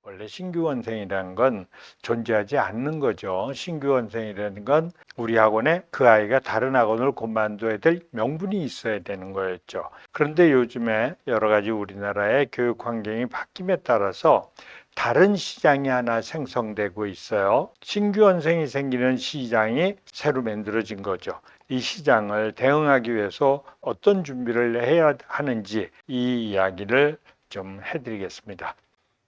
원래 신규원생이라는 건 존재하지 않는 거죠. 신규원생이라는 건 우리 학원에 그 아이가 다른 학원을 그만둬야 될 명분이 있어야 되는 거였죠. 그런데 요즘에 여러 가지 우리나라의 교육 환경이 바뀜에 따라서 다른 시장이 하나 생성되고 있어요. 신규원생이 생기는 시장이 새로 만들어진 거죠. 이 시장을 대응하기 위해서 어떤 준비를 해야 하는지 이 이야기를 좀 해드리겠습니다.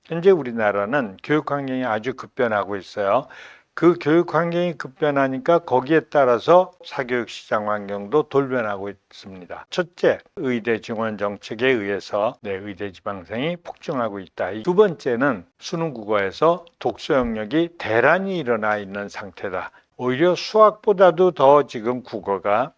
현재 우리나라는 교육 환경이 아주 급변하고 있어요. 그 교육 환경이 급변하니까 거기에 따라서 사교육 시장 환경도 돌변하고 있습니다. 첫째, 의대 증원 정책에 의해서 의대 지망생이 폭증하고 있다. 두 번째는 수능 국어에서 독서 영역이 대란이 일어나 있는 상태다. 오히려 수학보다도 더 지금 국어가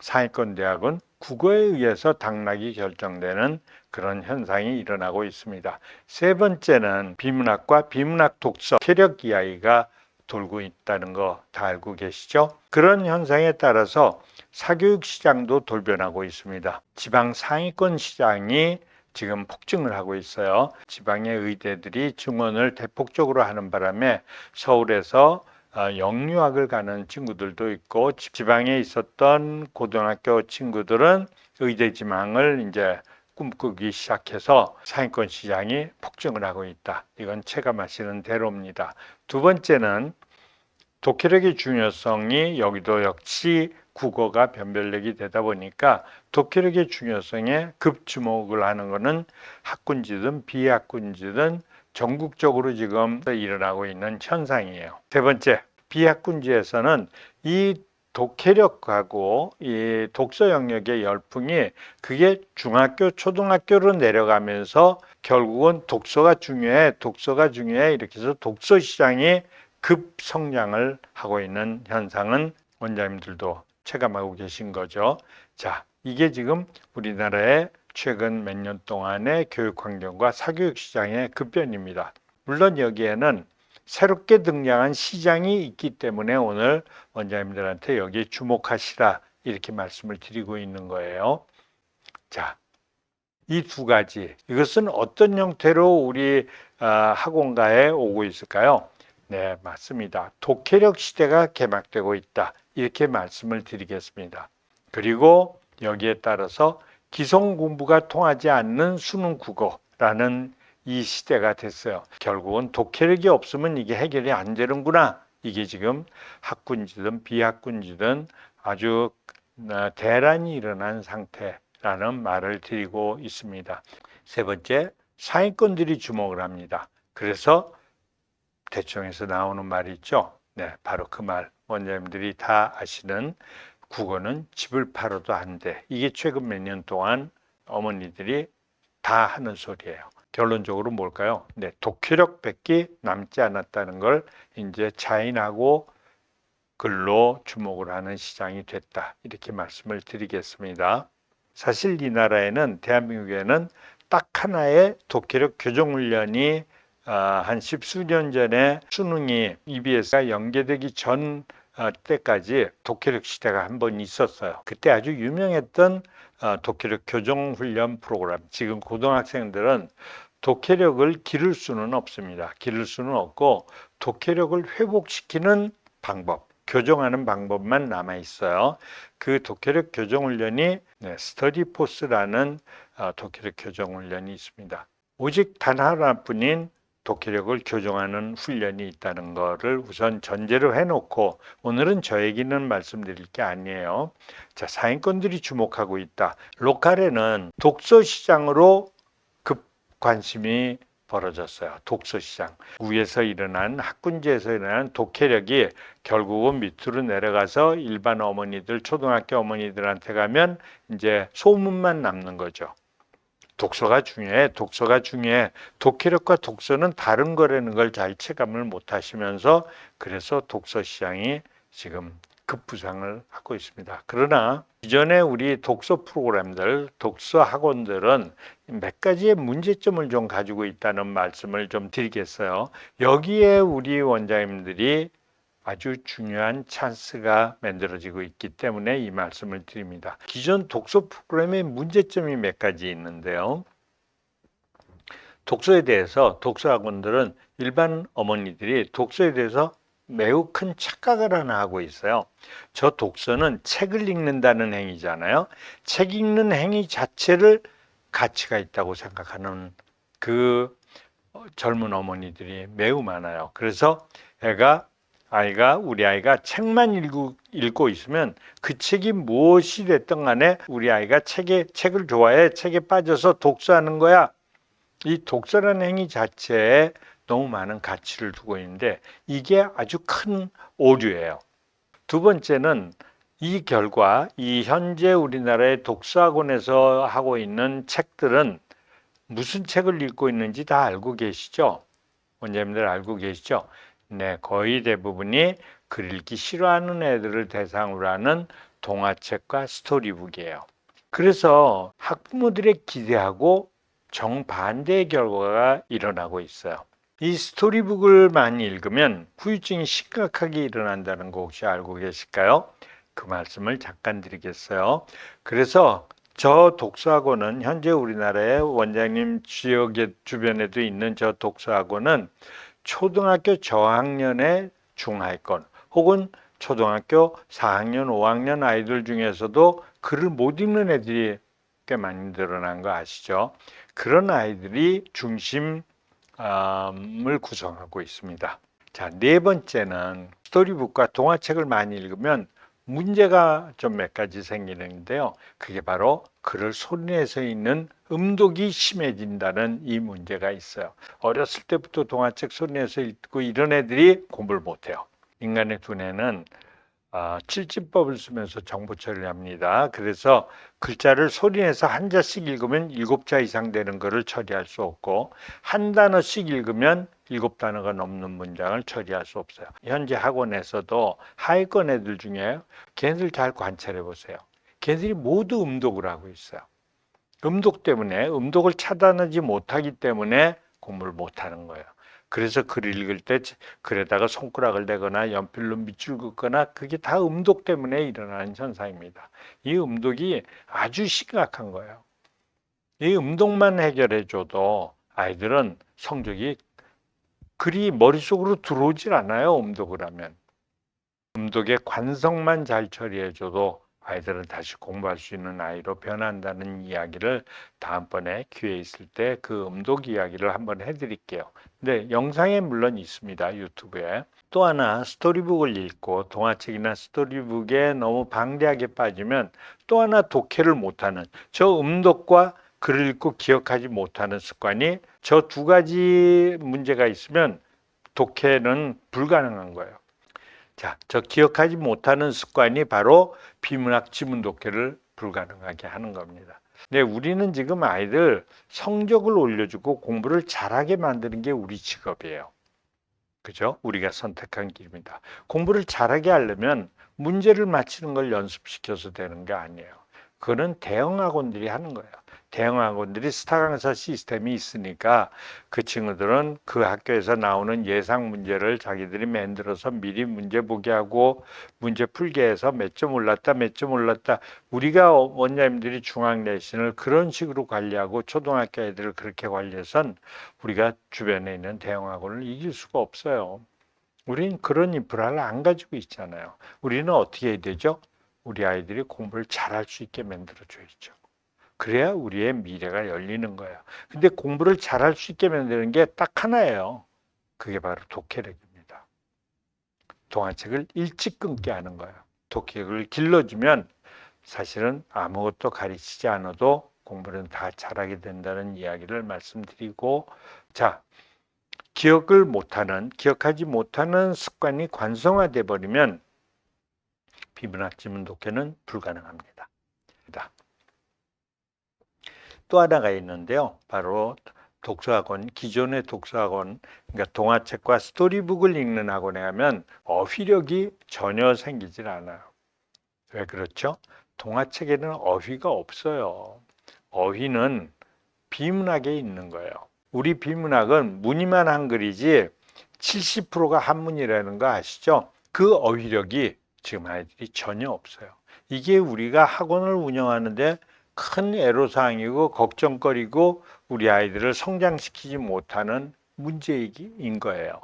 상위권 대학은 국어에 의해서 당락이 결정되는 그런 현상이 일어나고 있습니다. 세 번째는 비문학과 비문학 독서 캐력 이야기가 돌고 있다는 거 다 알고 계시죠? 그런 현상에 따라서 사교육 시장도 돌변하고 있습니다. 지방 상위권 시장이 지금 폭증을 하고 있어요. 지방의 의대들이 증원을 대폭적으로 하는 바람에 서울에서 영유학을 가는 친구들도 있고, 지방에 있었던 고등학교 친구들은 의대 지망을 이제 꿈꾸기 시작해서 상위권 시장이 폭증을 하고 있다. 이건 체감하시는 대로입니다. 두 번째는 독해력의 중요성이 여기도 역시 국어가 변별력이 되다 보니까 독해력의 중요성에 급주목을 하는 것은 학군지든 비학군지든 전국적으로 지금 일어나고 있는 현상이에요. 세 번째, 비학군지에서는 이 독해력하고 이 독서 영역의 열풍이 그게 중학교, 초등학교로 내려가면서 결국은 독서가 중요해 이렇게 해서 독서 시장이 급성장을 하고 있는 현상은 원장님들도 체감하고 계신 거죠. 자, 이게 지금 우리나라의 최근 몇 년 동안의 교육 환경과 사교육 시장의 급변입니다. 물론 여기에는 새롭게 등장한 시장이 있기 때문에 오늘 원장님들한테 여기에 주목하시라 이렇게 말씀을 드리고 있는 거예요. 자, 이 두 가지, 이것은 어떤 형태로 우리 학원가에 오고 있을까요? 네, 맞습니다. 독해력 시대가 개막되고 있다. 이렇게 말씀을 드리겠습니다. 그리고 여기에 따라서 기성 공부가 통하지 않는 수능 국어라는 이 시대가 됐어요. 결국은 독해력이 없으면 이게 해결이 안 되는구나. 이게 지금 학군지든 비학군지든 아주 대란이 일어난 상태라는 말을 드리고 있습니다. 세 번째, 상위권들이 주목을 합니다. 그래서 대충해서 나오는 말이 있죠. 네, 바로 그 말. 원장님들이 다 아시는 국어는 집을 팔아도 안 돼. 이게 최근 몇 년 동안 어머니들이 다 하는 소리예요. 결론적으로 뭘까요? 네, 독해력밖에 남지 않았다는 걸 이제 자인하고 글로 주목을 하는 시장이 됐다. 이렇게 말씀을 드리겠습니다. 사실 이 나라에는 대한민국에는 딱 하나의 독해력 교정훈련이 한 십수년 전에 수능이 EBS가 연계되기 전 때까지 독해력 시대가 한 번 있었어요. 그때 아주 유명했던 독해력 교정훈련 프로그램. 지금 고등학생들은 독해력을 기를 수는 없습니다. 기를 수는 없고 독해력을 회복시키는 방법, 교정하는 방법만 남아 있어요. 그 독해력 교정훈련이 스터디포스라는 독해력 교정훈련이 있습니다. 오직 단 하나뿐인 독해력을 교정하는 훈련이 있다는 것을 우선 전제로 해놓고 오늘은 저 얘기는 말씀드릴 게 아니에요. 자, 상위권들이 주목하고 있다. 로컬에는 독서 시장으로 급 관심이 벌어졌어요. 독서 시장. 위에서 일어난 학군지에서 일어난 독해력이 결국은 밑으로 내려가서 일반 어머니들, 초등학교 어머니들한테 가면 이제 소문만 남는 거죠. 독서가 중요해. 독서가 중요해. 독해력과 독서는 다른 거라는 걸 잘 체감을 못 하시면서 그래서 독서 시장이 지금 급부상을 하고 있습니다. 그러나 이전에 우리 독서 프로그램들, 독서 학원들은 몇 가지의 문제점을 좀 가지고 있다는 말씀을 좀 드리겠어요. 여기에 우리 원장님들이 아주 중요한 찬스가 만들어지고 있기 때문에 이 말씀을 드립니다. 기존 독서 프로그램의 문제점이 몇 가지 있는데요. 독서에 대해서 독서학원들은 일반 어머니들이 독서에 대해서 매우 큰 착각을 하나 하고 있어요. 저 독서는 책을 읽는다는 행위잖아요. 책 읽는 행위 자체를 가치가 있다고 생각하는 그 젊은 어머니들이 매우 많아요. 그래서 우리 아이가 책만 읽고 있으면 그 책이 무엇이 됐든 간에 우리 아이가 책을 좋아해. 책에 빠져서 독서하는 거야. 이 독서라는 행위 자체에 너무 많은 가치를 두고 있는데 이게 아주 큰 오류예요. 두 번째는 이 결과, 이 현재 우리나라의 독서학원에서 하고 있는 책들은 무슨 책을 읽고 있는지 다 알고 계시죠? 원장님들 알고 계시죠? 네, 거의 대부분이 글 읽기 싫어하는 애들을 대상으로 하는 동화책과 스토리북이에요. 그래서 학부모들의 기대하고 정반대의 결과가 일어나고 있어요. 이 스토리북을 많이 읽으면 후유증이 심각하게 일어난다는 거 혹시 알고 계실까요? 그 말씀을 잠깐 드리겠어요. 그래서 저 독서학원은 현재 우리나라의 원장님 지역의 주변에도 있는 저 독서학원은 초등학교 저학년의 중하위권 혹은 초등학교 4학년, 5학년 아이들 중에서도 글을 못 읽는 애들이 꽤 많이 늘어난 거 아시죠? 그런 아이들이 중심을 구성하고 있습니다. 자, 네 번째는 스토리북과 동화책을 많이 읽으면 문제가 좀 몇 가지 생기는데요. 그게 바로 글을 소리내서 읽는 음독이 심해진다는 이 문제가 있어요. 어렸을 때부터 동화책 소리내서 읽고 이런 애들이 공부를 못해요. 인간의 두뇌는 칠진법을 쓰면서 정보 처리를 합니다. 그래서 글자를 소리내서 한 자씩 읽으면 7자 이상 되는 것을 처리할 수 없고 한 단어씩 읽으면 7단어가 넘는 문장을 처리할 수 없어요. 현재 학원에서도 하위권 애들 중에 걔네들 잘 관찰해 보세요. 걔네들이 모두 음독을 하고 있어요. 음독을 차단하지 못하기 때문에 공부를 못하는 거예요. 그래서 글을 읽을 때 글에다가 손가락을 대거나 연필로 밑줄 긋거나 그게 다 음독 때문에 일어나는 현상입니다. 이 음독이 아주 심각한 거예요. 이 음독만 해결해 줘도 아이들은 성적이 글이 머릿속으로 들어오질 않아요. 음독을 하면. 음독의 관성만 잘 처리해 줘도 아이들은 다시 공부할 수 있는 아이로 변한다는 이야기를 다음번에 기회 있을 때 그 음독 이야기를 한번 해드릴게요. 근데 영상에 물론 있습니다. 유튜브에. 또 하나 스토리북을 읽고 동화책이나 스토리북에 너무 방대하게 빠지면 또 하나 독해를 못하는 저 음독과 글을 읽고 기억하지 못하는 습관이 저 두 가지 문제가 있으면 독해는 불가능한 거예요. 자, 저 기억하지 못하는 습관이 바로 비문학 지문 독해를 불가능하게 하는 겁니다. 네, 우리는 지금 아이들 성적을 올려주고 공부를 잘하게 만드는 게 우리 직업이에요. 그죠? 우리가 선택한 길입니다. 공부를 잘하게 하려면 문제를 맞히는 걸 연습시켜서 되는 게 아니에요. 그거는 대형 학원들이 하는 거예요. 대형 학원들이 스타 강사 시스템이 있으니까 그 친구들은 그 학교에서 나오는 예상 문제를 자기들이 만들어서 미리 문제 보게 하고 문제 풀게 해서 몇 점 올랐다, 몇 점 올랐다. 우리가 원장님들이 중앙 내신을 그런 식으로 관리하고 초등학교 애들을 그렇게 관리해선 우리가 주변에 있는 대형 학원을 이길 수가 없어요. 우리는 그런 인프라를 안 가지고 있잖아요. 우리는 어떻게 해야 되죠? 우리 아이들이 공부를 잘할 수 있게 만들어줘야죠. 그래야 우리의 미래가 열리는 거예요. 근데 공부를 잘할 수 있게 만드는 게 딱 하나예요. 그게 바로 독해력입니다. 동화책을 일찍 끊게 하는 거예요. 독해력을 길러주면 사실은 아무것도 가르치지 않아도 공부는 다 잘하게 된다는 이야기를 말씀드리고, 자, 기억하지 못하는 습관이 관성화돼 버리면 비문학 지문 독해는 불가능합니다. 또 하나가 있는데요. 바로 독서학원, 기존의 독서학원, 그러니까 동화책과 스토리북을 읽는 학원에 가면 어휘력이 전혀 생기질 않아요. 왜 그렇죠? 동화책에는 어휘가 없어요. 어휘는 비문학에 있는 거예요. 우리 비문학은 무늬만 한글이지 70%가 한문이라는 거 아시죠? 그 어휘력이 지금 아이들이 전혀 없어요. 이게 우리가 학원을 운영하는데 큰 애로사항이고 걱정거리고 우리 아이들을 성장시키지 못하는 문제인 거예요.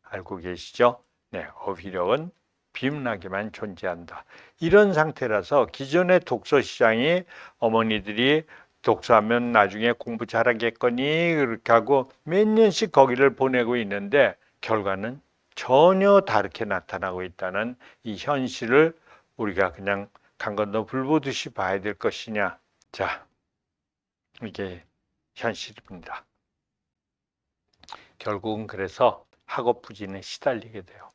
알고 계시죠? 네, 어휘력은 비문학에만 존재한다. 이런 상태라서 기존의 독서 시장이 어머니들이 독서하면 나중에 공부 잘하겠거니 그렇게 하고 몇 년씩 거기를 보내고 있는데 결과는 전혀 다르게 나타나고 있다는 이 현실을 우리가 그냥 강 건너 불 보듯이 봐야 될 것이냐. 자, 이게 현실입니다. 결국은 그래서 학업부진에 시달리게 돼요.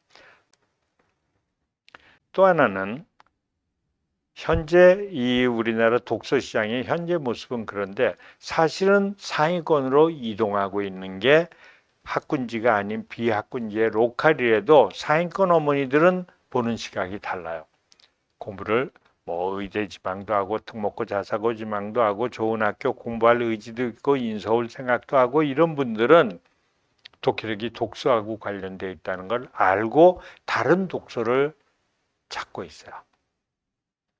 또 하나는 현재 이 우리나라 독서 시장의 현재 모습은 그런데 사실은 상위권으로 이동하고 있는 게 학군지가 아닌 비학군지의 로컬이라도 상위권 어머니들은 보는 시각이 달라요. 공부를 뭐 의대 지망도 하고 특목고 자사고 지망도 하고 좋은 학교 공부할 의지도 있고 인서 올 생각도 하고 이런 분들은 독해력이 독서하고 관련되어 있다는 걸 알고 다른 독서를 찾고 있어요.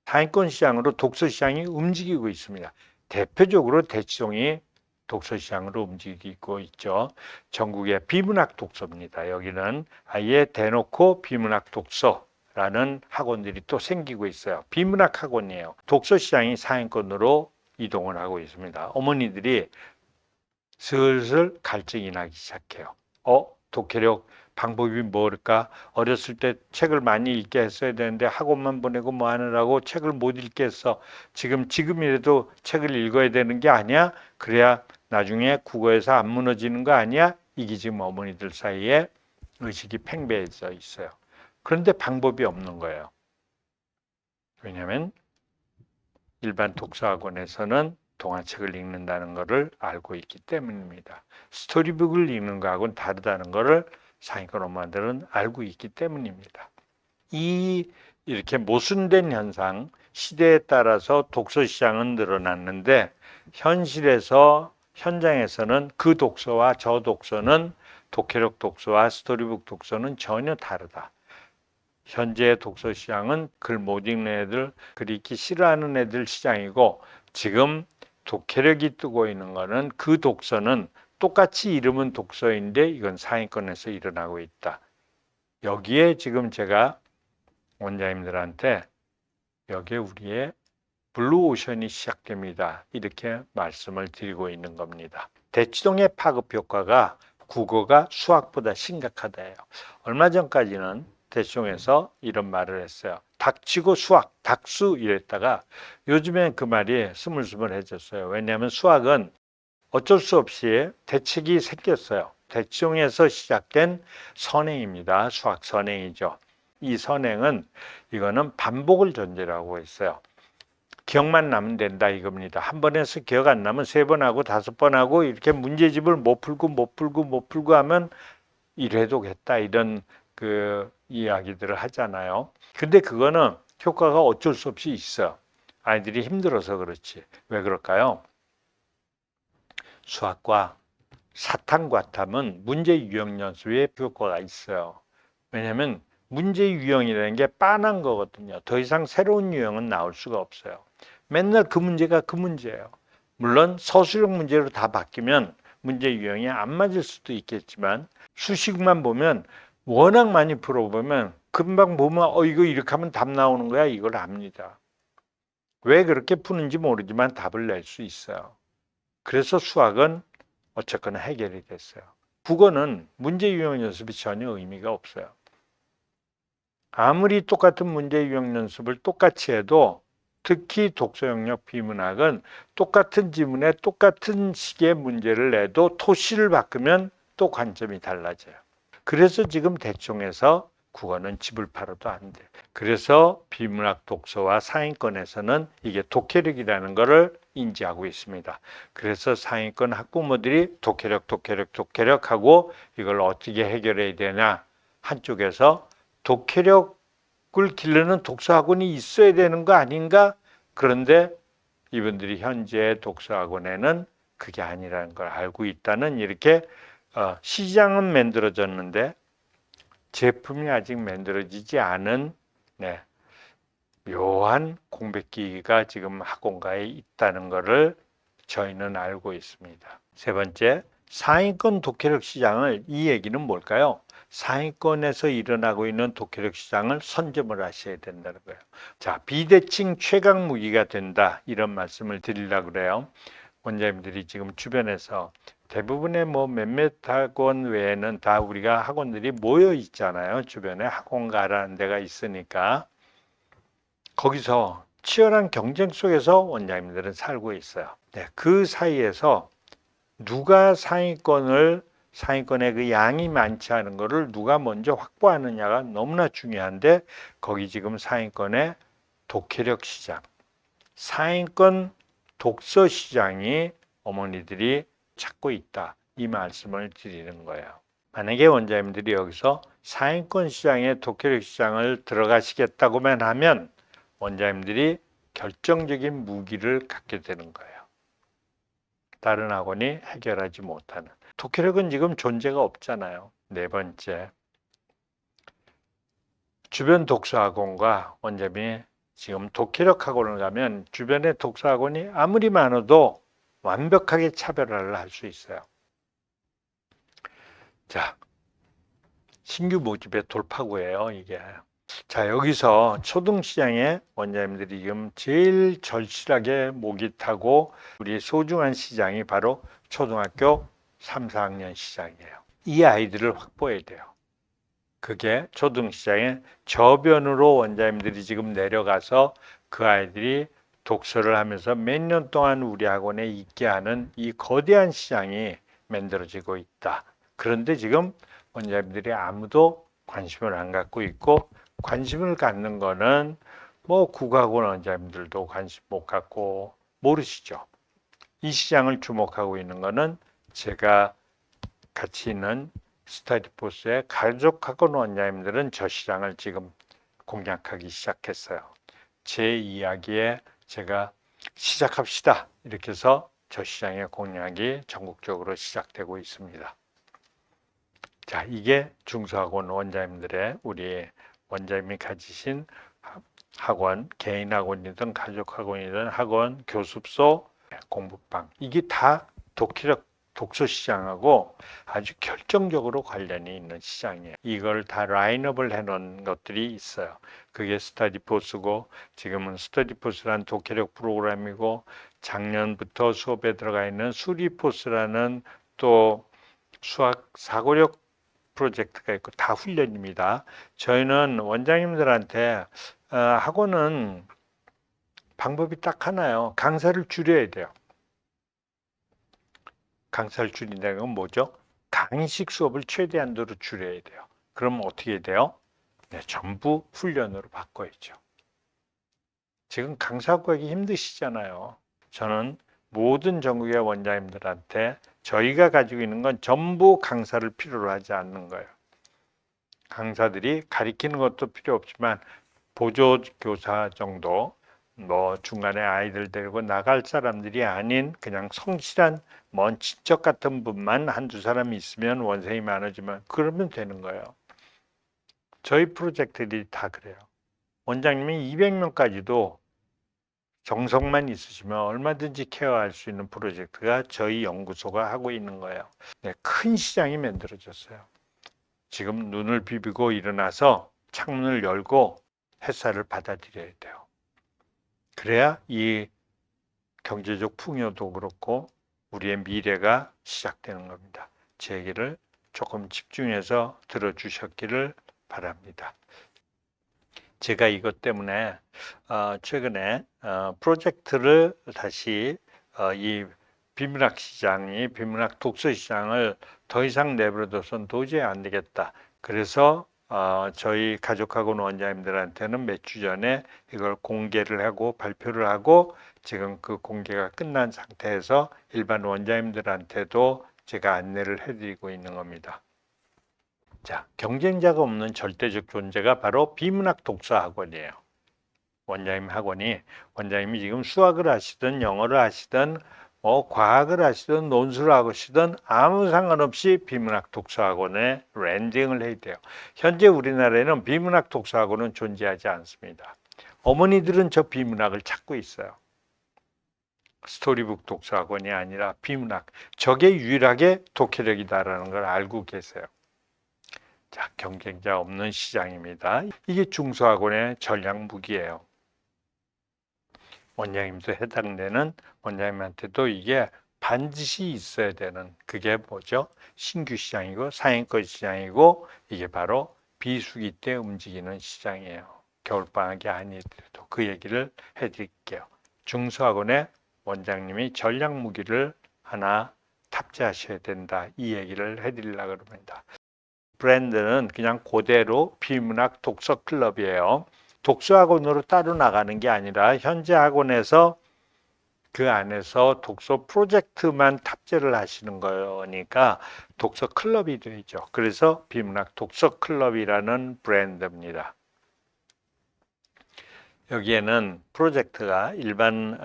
상위권 시장으로 독서 시장이 움직이고 있습니다. 대표적으로 대치동이 독서 시장으로 움직이고 있죠. 전국의 비문학 독서입니다. 여기는 아예 대놓고 비문학 독서라는 학원들이 또 생기고 있어요. 비문학 학원이에요. 독서 시장이 상위권으로 이동을 하고 있습니다. 어머니들이 슬슬 갈증이 나기 시작해요. 독해력 방법이 뭘까? 어렸을 때 책을 많이 읽게 했어야 되는데 학원만 보내고 뭐 하느라고 책을 못 읽겠어. 지금이라도 책을 읽어야 되는 게 아니야? 그래야 나중에 국어에서 안 무너지는 거 아니야? 이게 지금 어머니들 사이에 의식이 팽배해져 있어요. 그런데 방법이 없는 거예요. 왜냐하면 일반 독서학원에서는 동화책을 읽는다는 것을 알고 있기 때문입니다. 스토리북을 읽는 거하고는 다르다는 것을 상위권 엄마들은 알고 있기 때문입니다. 이렇게 모순된 현상, 시대에 따라서 독서 시장은 늘어났는데 현장에서는 그 독서와 저 독서는 독해력 독서와 스토리북 독서는 전혀 다르다. 현재 독서 시장은 글 못 읽는 애들, 글 읽기 싫어하는 애들 시장이고 지금 독해력이 뜨고 있는 거는 그 독서는 똑같이 이름은 독서인데 이건 상위권에서 일어나고 있다. 여기에 지금 제가 원장님들한테 여기에 우리의 블루오션이 시작됩니다. 이렇게 말씀을 드리고 있는 겁니다. 대치동의 파급 효과가 국어가 수학보다 심각하다예요. 얼마 전까지는 대치동에서 이런 말을 했어요. 닥치고 수학, 닥수 이랬다가 요즘엔 그 말이 스물스물해졌어요. 왜냐하면 수학은 어쩔 수 없이 대책이 생겼어요. 대치동에서 시작된 선행입니다. 수학 선행이죠. 이 선행은 이거는 반복을 전제라고 했어요. 기억만 나면 된다 이겁니다. 한 번 해서 기억 안 나면 세 번 하고 다섯 번 하고 이렇게 문제집을 못 풀고 하면 이래도겠다 이런 그 이야기들을 하잖아요. 근데 그거는 효과가 어쩔 수 없이 있어. 아이들이 힘들어서 그렇지. 왜 그럴까요? 수학과 사탐과탐은 문제 유형 연습에 효과가 있어요. 왜냐하면 문제 유형이라는 게 빤한 거거든요. 더 이상 새로운 유형은 나올 수가 없어요. 맨날 그 문제가 그 문제예요. 물론 서술형 문제로 다 바뀌면 문제 유형이 안 맞을 수도 있겠지만 수식만 보면 워낙 많이 풀어보면 금방 보면 이거 이렇게 하면 답 나오는 거야 이걸 압니다. 왜 그렇게 푸는지 모르지만 답을 낼 수 있어요. 그래서 수학은 어쨌거나 해결이 됐어요. 국어는 문제 유형 연습이 전혀 의미가 없어요. 아무리 똑같은 문제 유형 연습을 똑같이 해도 특히 독서 영역 비문학은 똑같은 지문에 똑같은 식의 문제를 내도 토시를 바꾸면 또 관점이 달라져요. 그래서 지금 대충해서 국어는 집을 팔아도 안 돼. 그래서 비문학 독서와 상위권에서는 이게 독해력이라는 것을 인지하고 있습니다. 그래서 상위권 학부모들이 독해력 하고 이걸 어떻게 해결해야 되냐. 한쪽에서 독해력을 기르는 독서학원이 있어야 되는 거 아닌가? 그런데 이분들이 현재 독서학원에는 그게 아니라는 걸 알고 있다는 이렇게 시장은 만들어졌는데 제품이 아직 만들어지지 않은 묘한 공백기가 지금 학원가에 있다는 것을 저희는 알고 있습니다. 세 번째, 상위권 독해력 시장을, 이 얘기는 뭘까요? 상위권에서 일어나고 있는 독해력 시장을 선점을 하셔야 된다는 거예요. 자, 비대칭 최강 무기가 된다, 이런 말씀을 드리려고 그래요. 원장님들이 지금 주변에서 대부분의 뭐 몇몇 학원 외에는 다 우리가 학원들이 모여 있잖아요. 주변에 학원가라는 데가 있으니까 거기서 치열한 경쟁 속에서 원장님들은 살고 있어요. 네, 그 사이에서 누가 상위권의 그 양이 많지 않은 거를 누가 먼저 확보하느냐가 너무나 중요한데, 거기 지금 상위권의 독해력 시장, 상위권 독서 시장이 어머니들이 찾고 있다, 이 말씀을 드리는 거예요. 만약에 원장님들이 여기서 상위권 시장의 독해력 시장을 들어가시겠다고만 하면 원장님들이 결정적인 무기를 갖게 되는 거예요. 다른 학원이 해결하지 못하는. 독해력은 지금 존재가 없잖아요. 네 번째, 주변 독서학원과 원장님이 지금 독해력 학원을 가면 주변의 독서학원이 아무리 많아도 완벽하게 차별화를 할 수 있어요. 자, 신규 모집의 돌파구예요, 이게. 자, 여기서 초등시장에 원장님들이 지금 제일 절실하게 목이 타고 우리 소중한 시장이 바로 초등학교 3, 4학년 시장이에요. 이 아이들을 확보해야 돼요. 그게 초등시장의 저변으로 원장님들이 지금 내려가서 그 아이들이 독서를 하면서 몇 년 동안 우리 학원에 있게 하는 이 거대한 시장이 만들어지고 있다. 그런데 지금 원장님들이 아무도 관심을 안 갖고 있고, 관심을 갖는 거는 뭐 국악원 원장님들도 관심 못 갖고 모르시죠. 이 시장을 주목하고 있는 거는 제가 같이 있는 스터디포스의 가족학원 원장님들은 저 시장을 지금 공략하기 시작했어요. 제 이야기에 제가 시작합시다, 이렇게 해서 저 시장의 공략이 전국적으로 시작되고 있습니다. 자, 이게 중소학원 원장님들의, 우리 원장님이 가지신 학원, 개인 학원이든 가족 학원이든 학원, 교습소, 공부방, 이게 다 독해력 독서 시장하고 아주 결정적으로 관련이 있는 시장이에요. 이걸 다 라인업을 해놓은 것들이 있어요. 그게 스터디포스고, 지금은 스터디포스라는 독해력 프로그램이고, 작년부터 수업에 들어가 있는 수리포스라는 또 수학 사고력 프로젝트가 있고, 다 훈련입니다. 저희는 원장님들한테 학원은 방법이 딱 하나요. 강사를 줄여야 돼요. 강사를 줄인다는 건 뭐죠? 강의식 수업을 최대한도로 줄여야 돼요. 그럼 어떻게 돼요? 네, 전부 훈련으로 바꿔야죠. 지금 강사 구하기 힘드시잖아요. 저는 모든 전국의 원장님들한테 저희가 가지고 있는 건 전부 강사를 필요로 하지 않는 거예요. 강사들이 가르치는 것도 필요 없지만 보조교사 정도, 뭐 중간에 아이들 데리고 나갈 사람들이 아닌 그냥 성실한 먼 친척 같은 분만 한두 사람이 있으면 원생이 많아지면 그러면 되는 거예요. 저희 프로젝트들이 다 그래요. 원장님이 200명까지도 정성만 있으시면 얼마든지 케어할 수 있는 프로젝트가 저희 연구소가 하고 있는 거예요. 네, 큰 시장이 만들어졌어요. 지금 눈을 비비고 일어나서 창문을 열고 햇살을 받아들여야 돼요. 그래야 이 경제적 풍요도 그렇고 우리의 미래가 시작되는 겁니다. 제 얘기를 조금 집중해서 들어주셨기를 바랍니다. 제가 이것 때문에 최근에 프로젝트를 다시 이 비문학 시장이, 비문학 독서 시장을 더 이상 내버려둬서는 도저히 안 되겠다. 그래서 저희 가족학원 원장님들한테는 몇 주 전에 이걸 공개를 하고 발표를 하고, 지금 그 공개가 끝난 상태에서 일반 원장님들한테도 제가 안내를 해드리고 있는 겁니다. 자, 경쟁자가 없는 절대적 존재가 바로 비문학 독서 학원이에요. 원장님 학원이, 원장님이 지금 수학을 하시든 영어를 하시든 과학을 하시든 논술을 하시든 아무 상관없이 비문학 독서학원에 랜딩을 해야 돼요. 현재 우리나라에는 비문학 독서학원은 존재하지 않습니다. 어머니들은 저 비문학을 찾고 있어요. 스토리북 독서학원이 아니라 비문학. 저게 유일하게 독해력이다라는 걸 알고 계세요. 자, 경쟁자 없는 시장입니다. 이게 중소학원의 전략 무기예요. 원장님도 해당되는 원장님한테도 이게 반드시 있어야 되는 그게 뭐죠? 신규 시장이고 상행권 시장이고 이게 바로 비수기 때 움직이는 시장이에요. 겨울방학이 아니더라도 그 얘기를 해드릴게요. 중소학원의 원장님이 전략 무기를 하나 탑재하셔야 된다. 이 얘기를 해드리려고 합니다. 브랜드는 그냥 그대로 비문학 독서 클럽이에요. 독서학원으로 따로 나가는 게 아니라 현재 학원에서 그 안에서 독서 프로젝트만 탑재를 하시는 거니까 독서 클럽이 되죠. 그래서 비문학 독서 클럽이라는 브랜드입니다. 여기에는 프로젝트가 일반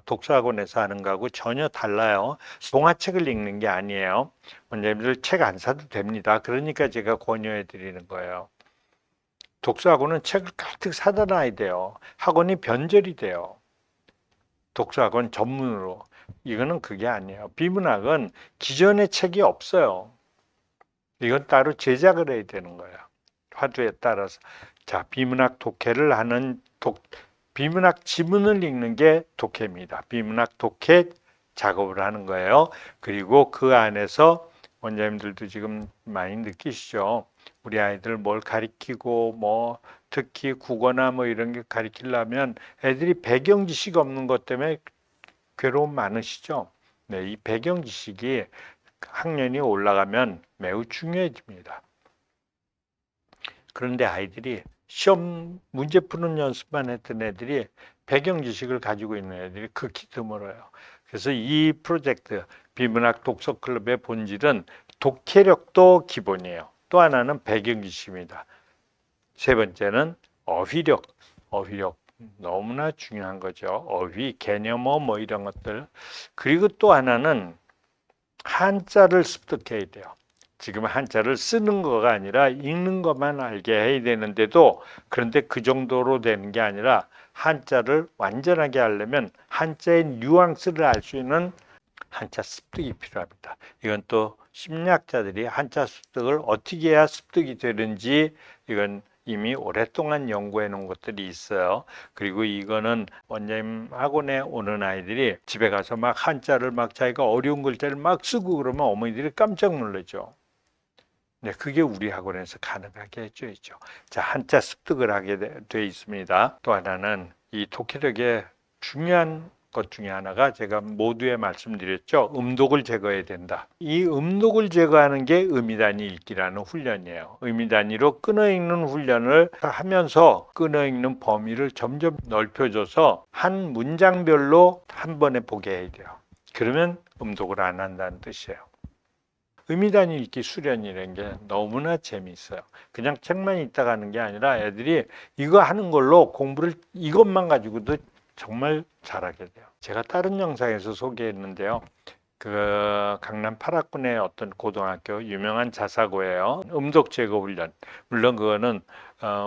독서학원에서 하는 거하고 전혀 달라요. 동화책을 읽는 게 아니에요. 원장님들 책 안 사도 됩니다. 그러니까 제가 권유해 드리는 거예요. 독서학원은 책을 가득 사다 놔야 돼요. 학원이 변절이 돼요. 독서학원 전문으로. 이거는 그게 아니에요. 비문학은 기존의 책이 없어요. 이건 따로 제작을 해야 되는 거예요. 화두에 따라서. 자, 비문학 독해를 하는 비문학 지문을 읽는 게 독해입니다. 비문학 독해 작업을 하는 거예요. 그리고 그 안에서 원장님들도 지금 많이 느끼시죠. 우리 아이들 뭘 가리키고 뭐 특히 국어나 뭐 이런 게 가리키려면 애들이 배경 지식 없는 것 때문에 괴로움 많으시죠. 네, 이 배경 지식이 학년이 올라가면 매우 중요해집니다. 그런데 아이들이 시험 문제 푸는 연습만 했던 애들이 배경 지식을 가지고 있는 애들이 극히 드물어요. 그래서 이 프로젝트 비문학 독서 클럽의 본질은 독해력도 기본이에요. 또 하나는 배경 지식입니다. 세 번째는 어휘력. 어휘력 너무나 중요한 거죠. 어휘, 개념어 뭐 이런 것들. 그리고 또 하나는 한자를 습득해야 돼요. 지금 한자를 쓰는 거가 아니라 읽는 것만 알게 해야 되는데도 그런데 그 정도로 되는 게 아니라 한자를 완전하게 하려면 한자의 뉘앙스를 알 수 있는 한자 습득이 필요합니다. 이건 또 심리학자들이 한자 습득을 어떻게 해야 습득이 되는지 이건 이미 오랫동안 연구해 놓은 것들이 있어요. 그리고 이거는 원장님 학원에 오는 아이들이 집에 가서 막 한자를 막 자기가 어려운 글자를 막 쓰고 그러면 어머니들이 깜짝 놀라죠. 네, 그게 우리 학원에서 가능하게 해줘야죠. 자, 한자 습득을 하게 돼 있습니다. 또 하나는 이 독해력의 중요한 것 중에 하나가 제가 모두에 말씀드렸죠. 음독을 제거해야 된다. 이 음독을 제거하는 게 음이단위 읽기라는 훈련이에요. 음이단위로 끊어 읽는 훈련을 하면서 끊어 읽는 범위를 점점 넓혀줘서 한 문장별로 한 번에 보게 해야 돼요. 그러면 음독을 안 한다는 뜻이에요. 의미단위 읽기 수련이라는 게 너무나 재미있어요. 그냥 책만 읽다가 하는 게 아니라 애들이 이거 하는 걸로 공부를 이것만 가지고도 정말 잘하게 돼요. 제가 다른 영상에서 소개했는데요. 그 강남 8학군의 어떤 고등학교 유명한 자사고예요. 음독 제거 훈련. 물론 그거는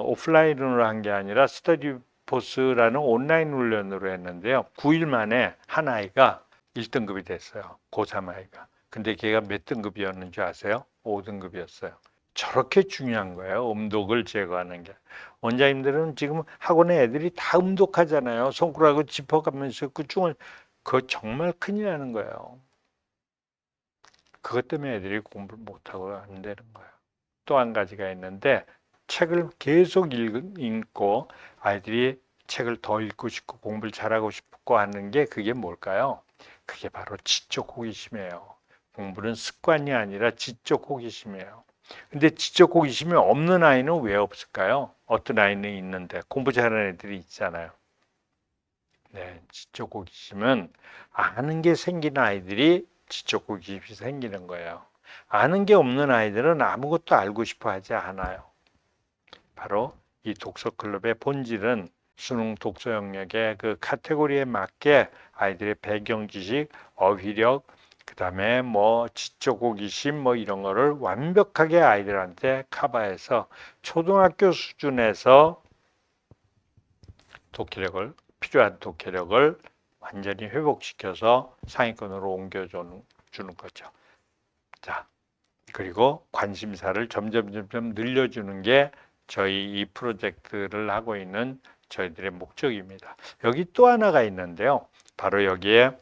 오프라인으로 한 게 아니라 스터디 포스라는 온라인 훈련으로 했는데요. 9일 만에 한 아이가 1등급이 됐어요. 고3 아이가. 근데 걔가 몇 등급이었는 줄 아세요? 5등급이었어요. 저렇게 중요한 거예요. 음독을 제거하는 게. 원장님들은 지금 학원에 애들이 다 음독하잖아요. 손가락을 짚어가면서 그거 정말 큰일 나는 거예요. 그것 때문에 애들이 공부를 못하고 안 되는 거예요. 또 한 가지가 있는데 책을 계속 읽고 아이들이 책을 더 읽고 싶고 공부를 잘하고 싶고 하는 게 그게 뭘까요? 그게 바로 지적 호기심이에요. 공부는 습관이 아니라 지적 호기심이에요. 근데 지적 호기심이 없는 아이는 왜 없을까요? 어떤 아이는 있는데 공부 잘하는 애들이 있잖아요. 네, 지적 호기심은 아는 게 생기는 아이들이 지적 호기심이 생기는 거예요. 아는 게 없는 아이들은 아무것도 알고 싶어 하지 않아요. 바로 이 독서 클럽의 본질은 수능 독서 영역의 그 카테고리에 맞게 아이들의 배경 지식, 어휘력, 그다음에 뭐 지적 호기심 뭐 이런 거를 완벽하게 아이들한테 커버해서 초등학교 수준에서 독해력을 필요한 독해력을 완전히 회복시켜서 상위권으로 옮겨주는 거죠. 자, 그리고 관심사를 점점 늘려주는 게 저희 이 프로젝트를 하고 있는 저희들의 목적입니다. 여기 또 하나가 있는데요. 바로 여기에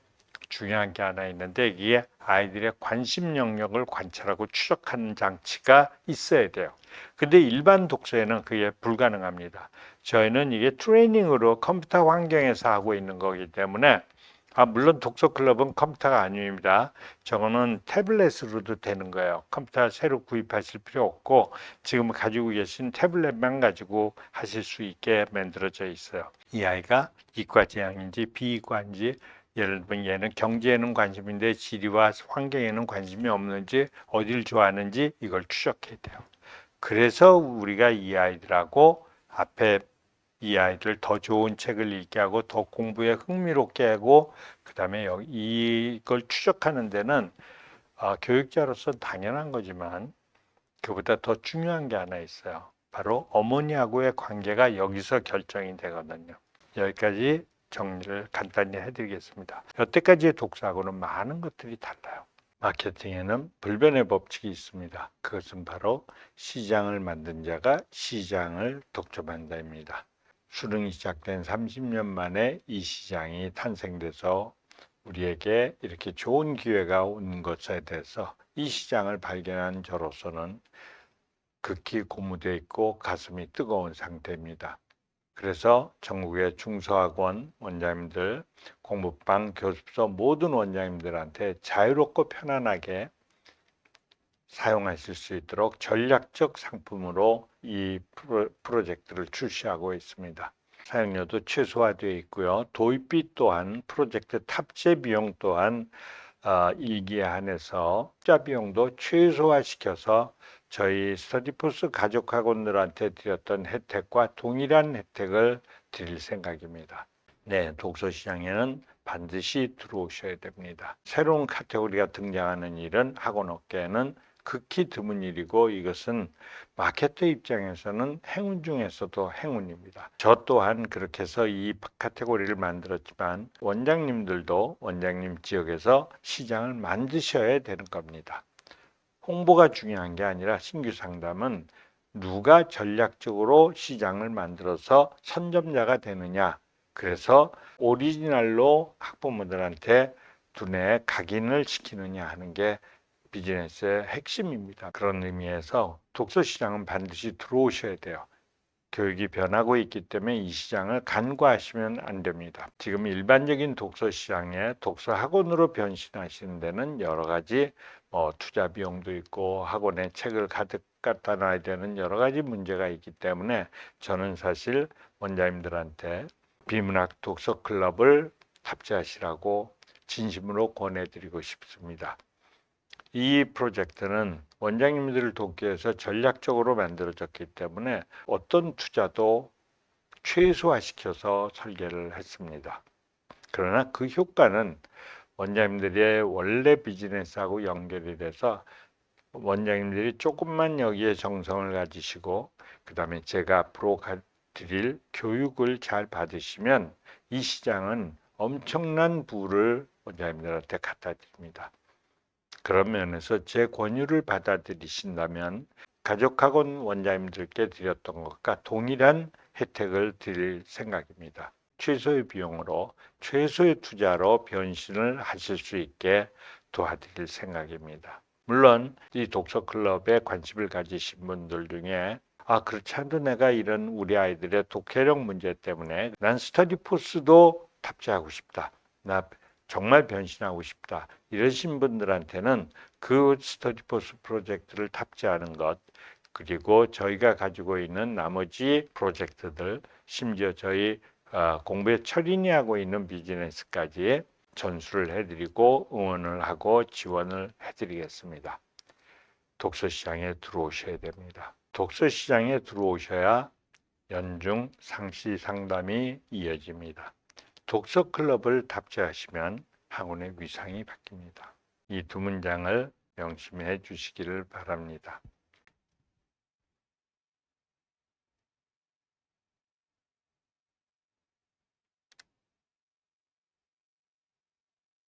중요한 게 하나 있는데 이게 아이들의 관심 영역을 관찰하고 추적하는 장치가 있어야 돼요. 근데 일반 독서에는 그게 불가능합니다. 저희는 이게 트레이닝으로 컴퓨터 환경에서 하고 있는 거기 때문에 물론 독서 클럽은 컴퓨터가 아닙니다. 저거는 태블릿으로도 되는 거예요. 컴퓨터 새로 구입하실 필요 없고 지금 가지고 계신 태블릿만 가지고 하실 수 있게 만들어져 있어요. 이 아이가 이과 지향인지 비이과인지 예를 들면 얘는 경제에는 관심인데 지리와 환경에는 관심이 없는지 어디를 좋아하는지 이걸 추적해야 돼요. 그래서 우리가 이 아이들하고 앞에 이 아이들 더 좋은 책을 읽게 하고 더 공부에 흥미롭게 하고 그다음에 이걸 추적하는 데는 교육자로서 당연한 거지만 그보다 더 중요한 게 하나 있어요. 바로 어머니하고의 관계가 여기서 결정이 되거든요. 여기까지 정리를 간단히 해드리겠습니다. 여태까지의 독서하고는 많은 것들이 달라요. 마케팅에는 불변의 법칙이 있습니다. 그것은 바로 시장을 만든 자가 시장을 독점한다입니다. 수능이 시작된 30년 만에 이 시장이 탄생돼서 우리에게 이렇게 좋은 기회가 온 것에 대해서 이 시장을 발견한 저로서는 극히 고무되어 있고 가슴이 뜨거운 상태입니다. 그래서 전국의 중소학원 원장님들, 공부방, 교습소 모든 원장님들한테 자유롭고 편안하게 사용하실 수 있도록 전략적 상품으로 이 프로젝트를 출시하고 있습니다. 사용료도 최소화되어 있고요. 도입비 또한 프로젝트 탑재 비용 또한 일기에 한해서 투자 비용도 최소화시켜서 저희 스터디포스 가족학원들한테 드렸던 혜택과 동일한 혜택을 드릴 생각입니다. 네, 독서 시장에는 반드시 들어오셔야 됩니다. 새로운 카테고리가 등장하는 일은 학원 업계에는 극히 드문 일이고 이것은 마케터 입장에서는 행운 중에서도 행운입니다. 저 또한 그렇게 해서 이 카테고리를 만들었지만 원장님들도 원장님 지역에서 시장을 만드셔야 되는 겁니다. 홍보가 중요한 게 아니라 신규 상담은 누가 전략적으로 시장을 만들어서 선점자가 되느냐. 그래서 오리지널로 학부모들한테 두뇌에 각인을 시키느냐 하는 게 비즈니스의 핵심입니다. 그런 의미에서 독서 시장은 반드시 들어오셔야 돼요. 교육이 변하고 있기 때문에 이 시장을 간과하시면 안 됩니다. 지금 일반적인 독서 시장에 독서 학원으로 변신하시는 데는 여러 가지 투자 비용도 있고 학원에 책을 가득 갖다 놔야 되는 여러 가지 문제가 있기 때문에 저는 사실 원장님들한테 비문학 독서 클럽을 탑재하시라고 진심으로 권해드리고 싶습니다. 이 프로젝트는 원장님들을 돕기 위해서 전략적으로 만들어졌기 때문에 어떤 투자도 최소화시켜서 설계를 했습니다. 그러나 그 효과는 원장님들의 원래 비즈니스하고 연결이 돼서 원장님들이 조금만 여기에 정성을 가지시고 그 다음에 제가 앞으로 드릴 교육을 잘 받으시면 이 시장은 엄청난 부를 원장님들한테 갖다 드립니다. 그런 면에서 제 권유를 받아들이신다면 가족학원 원장님들께 드렸던 것과 동일한 혜택을 드릴 생각입니다. 최소의 비용으로 최소의 투자로 변신을 하실 수 있게 도와드릴 생각입니다. 물론 이 독서 클럽에 관심을 가지신 분들 중에 그렇지 않아도 내가 이런 우리 아이들의 독해력 문제 때문에 난 스터디포스도 탑재하고 싶다. 나 정말 변신하고 싶다. 이러신 분들한테는 그 스터디포스 프로젝트를 탑재하는 것 그리고 저희가 가지고 있는 나머지 프로젝트들 심지어 저희 공부에 철인이 하고 있는 비즈니스까지 전수를 해드리고 응원을 하고 지원을 해드리겠습니다. 독서 시장에 들어오셔야 됩니다. 독서 시장에 들어오셔야 연중 상시 상담이 이어집니다. 독서 클럽을 탑재하시면 학원의 위상이 바뀝니다. 이 두 문장을 명심해 주시기를 바랍니다.